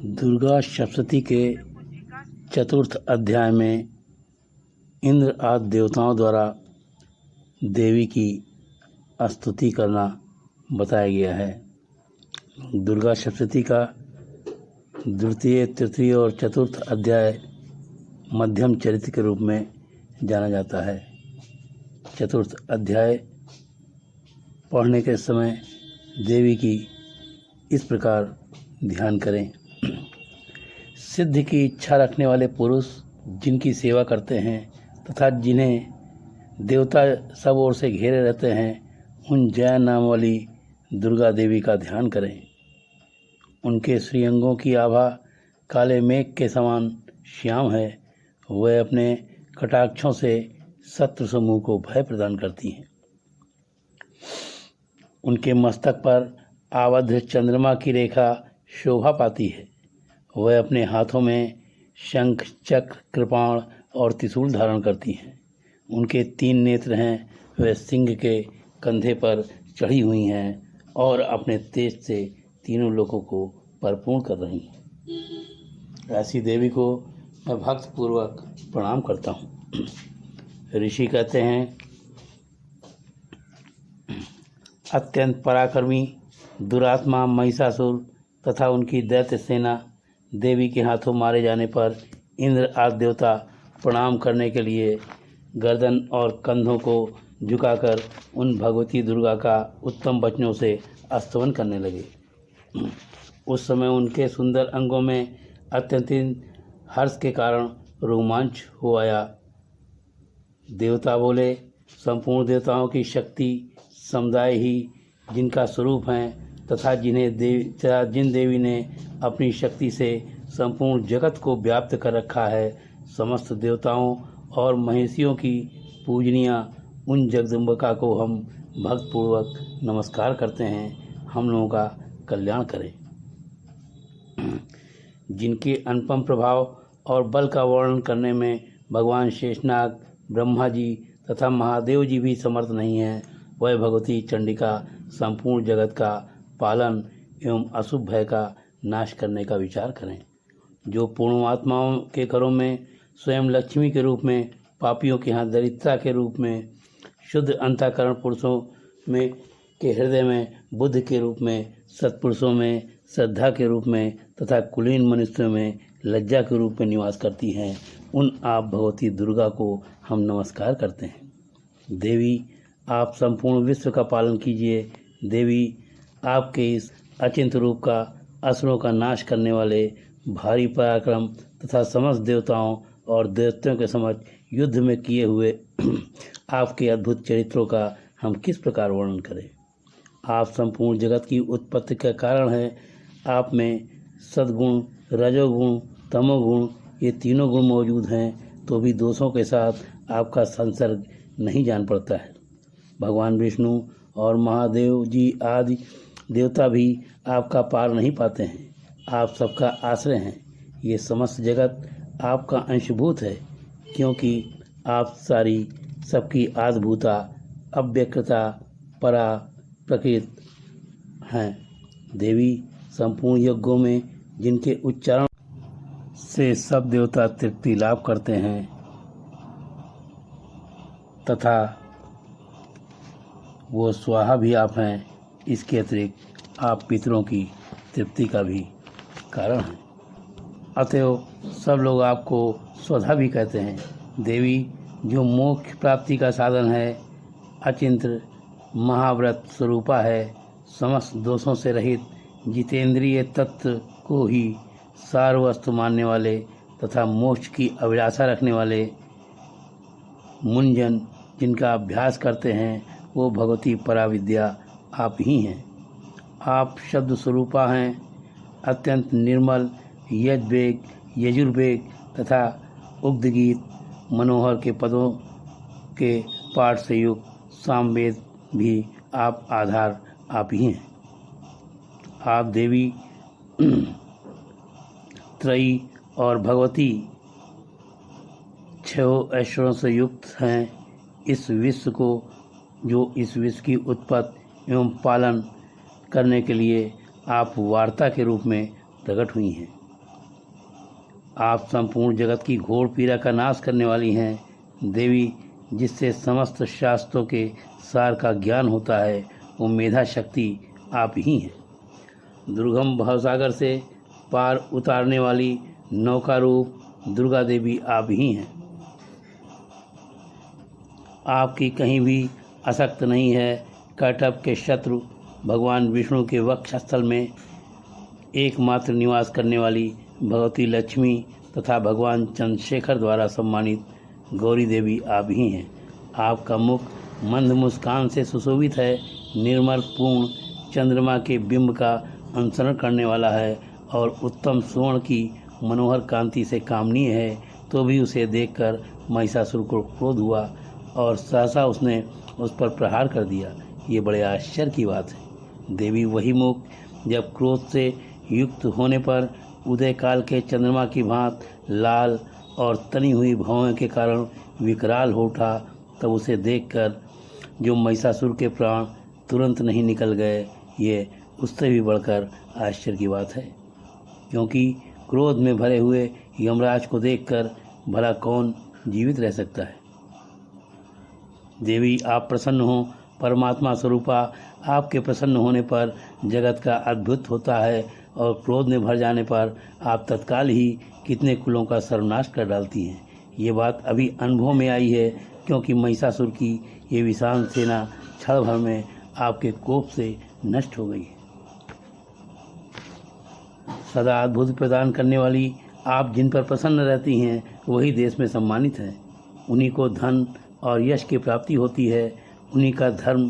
दुर्गा सप्तशती के चतुर्थ अध्याय में इंद्र आदि देवताओं द्वारा देवी की स्तुति करना बताया गया है। दुर्गा सप्तशती का द्वितीय, तृतीय और चतुर्थ अध्याय मध्यम चरित्र के रूप में जाना जाता है। चतुर्थ अध्याय पढ़ने के समय देवी की इस प्रकार ध्यान करें। सिद्धि की इच्छा रखने वाले पुरुष जिनकी सेवा करते हैं तथा जिन्हें देवता सब ओर से घेरे रहते हैं, उन जया नाम वाली दुर्गा देवी का ध्यान करें। उनके श्रीअंगों की आभा काले मेघ के समान श्याम है। वह अपने कटाक्षों से शत्रु समूह को भय प्रदान करती हैं। उनके मस्तक पर आबद्ध चंद्रमा की रेखा शोभा पाती है। वह अपने हाथों में शंख, चक्र, कृपाण और त्रिशूल धारण करती हैं। उनके 3 नेत्र हैं। वह सिंह के कंधे पर चढ़ी हुई हैं और अपने तेज से तीनों लोगों को परिपूर्ण कर रही हैं। ऐसी देवी को मैं भक्तपूर्वक प्रणाम करता हूँ। ऋषि कहते हैं, अत्यंत पराक्रमी दुरात्मा महिषासुर तथा उनकी दैत्य सेना देवी के हाथों मारे जाने पर इंद्र आदि देवता प्रणाम करने के लिए गर्दन और कंधों को झुकाकर उन भगवती दुर्गा का उत्तम वचनों से स्तवन करने लगे। उस समय उनके सुंदर अंगों में अत्यंत हर्ष के कारण रोमांच हो आया। देवता बोले, संपूर्ण देवताओं की शक्ति समुदाय ही जिनका स्वरूप हैं तथा जिन देवी ने अपनी शक्ति से संपूर्ण जगत को व्याप्त कर रखा है, समस्त देवताओं और महिषियों की पूजनिया उन जगदम्बिका को हम भक्तपूर्वक नमस्कार करते हैं। हम लोगों का कल्याण करें। जिनके अनुपम प्रभाव और बल का वर्णन करने में भगवान शेषनाग, ब्रह्मा जी तथा महादेव जी भी समर्थ नहीं हैं, वह भगवती चंडिका संपूर्ण जगत का पालन एवं अशुभ भय का नाश करने का विचार करें। जो पूर्णात्माओं के घरों में स्वयं लक्ष्मी के रूप में, पापियों के यहाँ दरिद्रता के रूप में, शुद्ध अंतःकरण पुरुषों में के हृदय में बुद्ध के रूप में, सत्पुरुषों में श्रद्धा के रूप में तथा कुलीन मनुष्यों में लज्जा के रूप में निवास करती हैं, उन आप भगवती दुर्गा को हम नमस्कार करते हैं। देवी, आप संपूर्ण विश्व का पालन कीजिए। देवी, आपके इस अचिंत्य रूप का असुरों का नाश करने वाले भारी पराक्रम तथा समस्त देवताओं और दैत्यों के समक्ष युद्ध में किए हुए आपके अद्भुत चरित्रों का हम किस प्रकार वर्णन करें। आप संपूर्ण जगत की उत्पत्ति का कारण हैं। आप में सद्गुण, रजोगुण, तमोगुण ये तीनों गुण मौजूद हैं, तो भी दोषों के साथ आपका संसर्ग नहीं जान पड़ता है। भगवान विष्णु और महादेव जी आदि देवता भी आपका पार नहीं पाते हैं। आप सबका आश्रय हैं। ये समस्त जगत आपका अंशभूत है, क्योंकि आप सारी सबकी आदिभूता, अव्यक्तता, परा प्रकृत हैं। देवी, संपूर्ण यज्ञों में जिनके उच्चारण से सब देवता तृप्ति लाभ करते हैं तथा वो स्वाहा भी आप हैं, इसके अतिरिक्त आप पितरों की तृप्ति का भी कारण हैं। अतएव सब लोग आपको स्वधा भी कहते हैं। देवी, जो मोक्ष प्राप्ति का साधन है, अचिंत्य महाव्रत स्वरूपा है, समस्त दोषों से रहित जितेंद्रिय तत्व को ही सार वस्तु मानने वाले तथा मोक्ष की अभिलाषा रखने वाले मुनिजन जिनका अभ्यास करते हैं, वो भगवती पराविद्या आप ही हैं। आप शब्द स्वरूपा हैं। अत्यंत निर्मल यज्वेग, यजुर्वेग तथा उग्धगीत मनोहर के पदों के पाठ से युक्त सामवेद भी आप आधार आप ही हैं। आप देवी त्रयी और भगवती 6 ऐश्वर्यों से युक्त हैं। इस विश्व की उत्पत्ति एवं पालन करने के लिए आप वार्ता के रूप में प्रकट हुई हैं। आप संपूर्ण जगत की घोर पीड़ा का नाश करने वाली हैं। देवी, जिससे समस्त शास्त्रों के सार का ज्ञान होता है, वो मेधा शक्ति आप ही हैं। दुर्गम भवसागर से पार उतारने वाली नौका रूप दुर्गा देवी आप ही हैं। आपकी कहीं भी आसक्त नहीं है। कटप के शत्रु भगवान विष्णु के वक्षस्थल में एकमात्र निवास करने वाली भगवती लक्ष्मी तथा भगवान चंद्रशेखर द्वारा सम्मानित गौरी देवी आप ही हैं। आपका मुख मंद मुस्कान से सुशोभित है, निर्मल पूर्ण चंद्रमा के बिंब का अनुसरण करने वाला है और उत्तम स्वर्ण की मनोहर कांति से कामनीय है। तो भी उसे देखकर महिषासुर को क्रोध हुआ और सहसा उसने उस पर प्रहार कर दिया। ये बड़े आश्चर्य की बात है। देवी, वही मुख जब क्रोध से युक्त होने पर उदय काल के चंद्रमा की भांत लाल और तनी हुई भौहों के कारण विकराल हो उठा, तब उसे देखकर जो महिषासुर के प्राण तुरंत नहीं निकल गए, ये उससे भी बढ़कर आश्चर्य की बात है। क्योंकि क्रोध में भरे हुए यमराज को देखकर भला कौन जीवित रह सकता है। देवी, आप प्रसन्न हो। परमात्मा स्वरूपा आपके प्रसन्न होने पर जगत का अद्भुत होता है और क्रोध में भर जाने पर आप तत्काल ही कितने कुलों का सर्वनाश कर डालती हैं। ये बात अभी अनुभव में आई है, क्योंकि महिषासुर की ये विशाल सेना क्षण भर में आपके कोप से नष्ट हो गई है। सदा अद्भुत प्रदान करने वाली आप जिन पर प्रसन्न रहती हैं, वही देश में सम्मानित हैं। उन्हीं को धन और यश की प्राप्ति होती है। उन्हीं का धर्म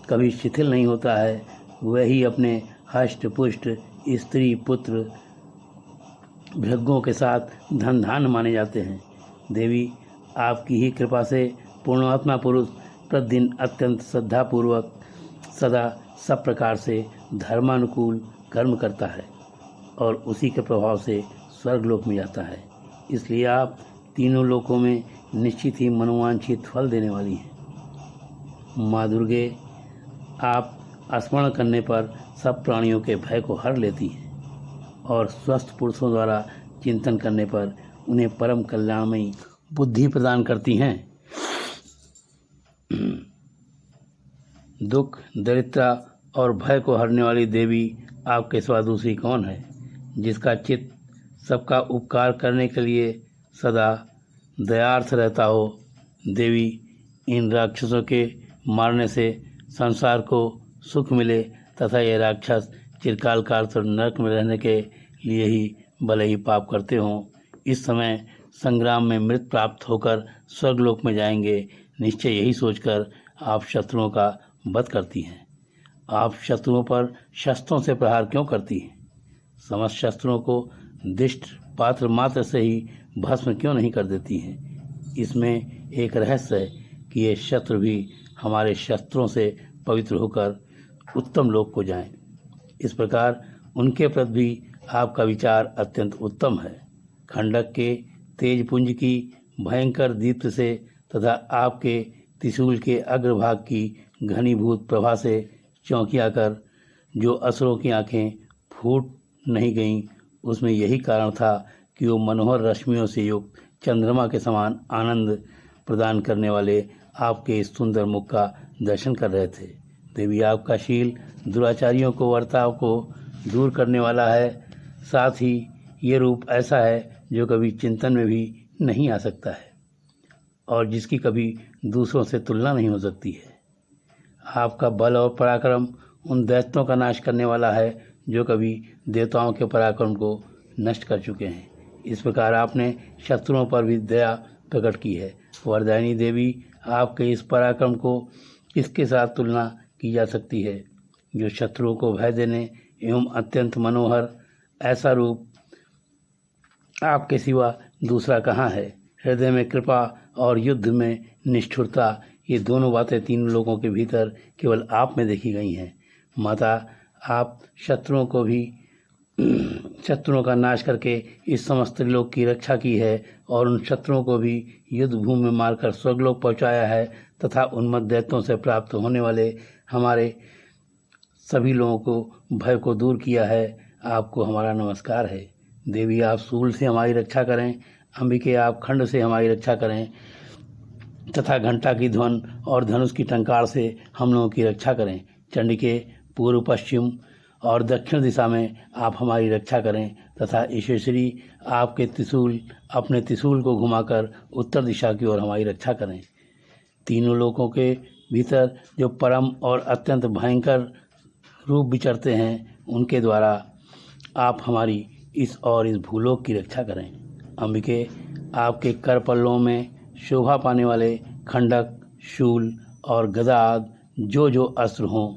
कभी शिथिल नहीं होता है। वही अपने हष्ट पुष्ट स्त्री पुत्र भृगों के साथ धन धान माने जाते हैं। देवी, आपकी ही कृपा से पूर्णात्मा पुरुष प्रतिदिन अत्यंत श्रद्धापूर्वक सदा सब प्रकार से धर्मानुकूल कर्म करता है और उसी के प्रभाव से स्वर्गलोक में जाता है। इसलिए आप तीनों लोकों में निश्चित ही मनोवांछित फल देने वाली हैं। माँ दुर्गे, आप स्मरण करने पर सब प्राणियों के भय को हर लेती हैं और स्वस्थ पुरुषों द्वारा चिंतन करने पर उन्हें परम कल्याणमयी बुद्धि प्रदान करती हैं। दुख, दरिद्रता और भय को हरने वाली देवी, आपके सिवा दूसरी कौन है, जिसका चित्त सबका उपकार करने के लिए सदा दयार्थ रहता हो। देवी, इन राक्षसों के मारने से संसार को सुख मिले तथा ये राक्षस चिरकाल काल तक नरक में रहने के लिए ही भले ही पाप करते हों, इस समय संग्राम में मृत प्राप्त होकर स्वर्गलोक में जाएंगे। निश्चय यही सोचकर आप शत्रुओं का वध करती हैं। आप शत्रुओं पर शस्त्रों से प्रहार क्यों करती हैं? समस्त शस्त्रों को दिष्ट पात्र मात्र से ही भस्म क्यों नहीं कर देती हैं? इसमें एक रहस्य है कि ये शत्रु भी हमारे शस्त्रों से पवित्र होकर उत्तम लोक को जाएं। इस प्रकार उनके प्रति भी आपका विचार अत्यंत उत्तम है। खंडक के तेज पुंज की भयंकर दीप्त से तथा आपके त्रिशूल के अग्रभाग की घनीभूत प्रभा से चौंकिया कर जो असुरों की आंखें फूट नहीं गईं, उसमें यही कारण था कि वो मनोहर रश्मियों से युक्त चंद्रमा के समान आनंद प्रदान करने वाले आपके सुंदर मुख का दर्शन कर रहे थे। देवी, आपका शील दुराचारियों को वर्ताव को दूर करने वाला है। साथ ही ये रूप ऐसा है जो कभी चिंतन में भी नहीं आ सकता है और जिसकी कभी दूसरों से तुलना नहीं हो सकती है। आपका बल और पराक्रम उन दैत्यों का नाश करने वाला है जो कभी देवताओं के पराक्रम को नष्ट कर चुके हैं। इस प्रकार आपने शत्रुओं पर भी दया प्रकट की है। वरदायिनी देवी, आपके इस पराक्रम को किसके साथ तुलना की जा सकती है, जो शत्रुओं को भय देने एवं अत्यंत मनोहर ऐसा रूप आपके सिवा दूसरा कहाँ है। हृदय में कृपा और युद्ध में निष्ठुरता, ये दोनों बातें तीनों लोगों के भीतर केवल आप में देखी गई हैं। माता, आप शत्रुओं का नाश करके इस समस्त लोक की रक्षा की है और उन शत्रुओं को भी युद्ध भूमि में मारकर स्वर्गलोक पहुंचाया है तथा उन्मत्त दैत्यों से प्राप्त होने वाले हमारे सभी लोगों को भय को दूर किया है, आपको हमारा नमस्कार है। देवी आप शूल से हमारी रक्षा करें, अंबिके आप खंड से हमारी रक्षा करें तथा घंटा की ध्वन और धनुष की टंकार से हम लोगों की रक्षा करें। चंडिके पूर्व, पश्चिम और दक्षिण दिशा में आप हमारी रक्षा करें तथा ईश्वरी आपके त्रिशूल अपने त्रिशूल को घुमाकर उत्तर दिशा की ओर हमारी रक्षा करें। तीनों लोकों के भीतर जो परम और अत्यंत भयंकर रूप विचरते हैं, उनके द्वारा आप हमारी इस भूलोक की रक्षा करें। अंबिके आपके कर पल्लों में शोभा पाने वाले खंडक, शूल और गदा आदि जो अस्त्र हों,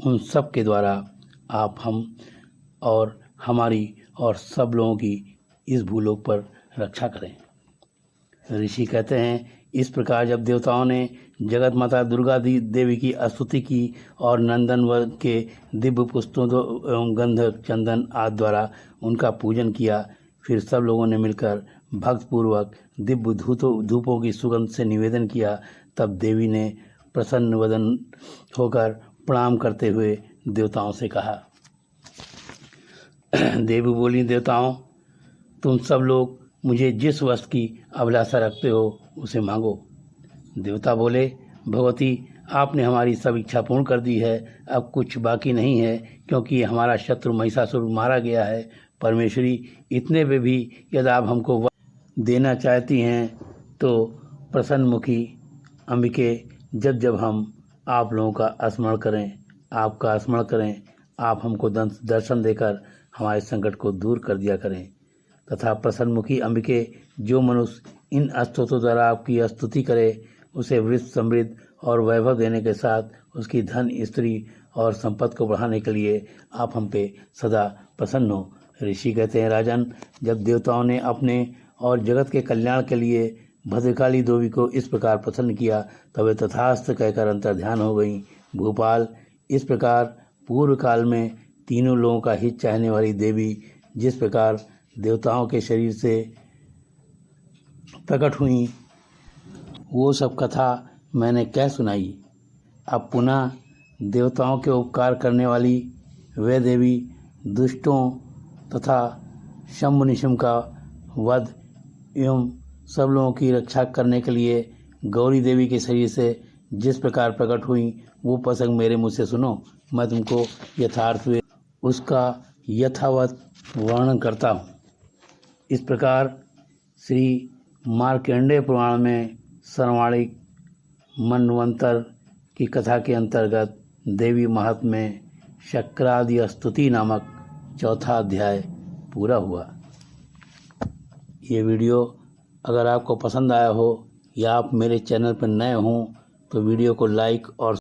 उन सब के द्वारा आप हम और हमारी और सब लोगों की इस भूलोक पर रक्षा करें। ऋषि कहते हैं, इस प्रकार जब देवताओं ने जगत माता दुर्गा देवी की स्तुति की और नंदन वन के दिव्य पुष्पों एवं गंधक, चंदन आदि द्वारा उनका पूजन किया, फिर सब लोगों ने मिलकर भक्तपूर्वक दिव्य धूपों की सुगंध से निवेदन किया। तब देवी ने प्रसन्न वदन होकर प्रणाम करते हुए देवताओं से कहा। देवी बोली, देवताओं, तुम सब लोग मुझे जिस वस्तु की अभिलाषा रखते हो उसे मांगो। देवता बोले, भगवती, आपने हमारी सब इच्छा पूर्ण कर दी है, अब कुछ बाकी नहीं है, क्योंकि हमारा शत्रु महिषासुर मारा गया है। परमेश्वरी, इतने पे भी यदि आप हमको देना चाहती हैं तो प्रसन्न मुखी अंबिके, जब हम आप लोगों का स्मरण करें, आपका स्मरण करें, आप हमको दर्शन देकर हमारे संकट को दूर कर दिया करें। तथा प्रसन्नमुखी अंबिके, जो मनुष्य इन स्तोत्रों द्वारा आपकी स्तुति करे, उसे वृद्ध, समृद्ध और वैभव देने के साथ उसकी धन, स्त्री और संपत्ति को बढ़ाने के लिए आप हम पे सदा प्रसन्न हो। ऋषि कहते हैं, राजन, जब देवताओं ने अपने और जगत के कल्याण के लिए भद्रकाली देवी को इस प्रकार प्रसन्न किया, तब वे तथास्तु कहकर अंतर्ध्यान हो गई। भूपाल, इस प्रकार पूर्व काल में तीनों लोगों का हित चाहने वाली देवी जिस प्रकार देवताओं के शरीर से प्रकट हुई, वो सब कथा मैंने कह सुनाई। अब पुनः देवताओं के उपकार करने वाली वे देवी दुष्टों तथा शंभु निशुंभ का वध एवं सब लोगों की रक्षा करने के लिए गौरी देवी के शरीर से जिस प्रकार प्रकट हुई, वो प्रसंग मेरे मुँह से सुनो। मैं तुमको यथार्थ में उसका यथावत वर्णन करता हूँ। इस प्रकार श्री मार्कंडेय पुराण में सर्वाणिक मनवंतर की कथा के अंतर्गत देवी महात्म्य में शक्रादि स्तुति नामक चौथा अध्याय पूरा हुआ। ये वीडियो अगर आपको पसंद आया हो या आप मेरे चैनल पर नए हों तो वीडियो को लाइक और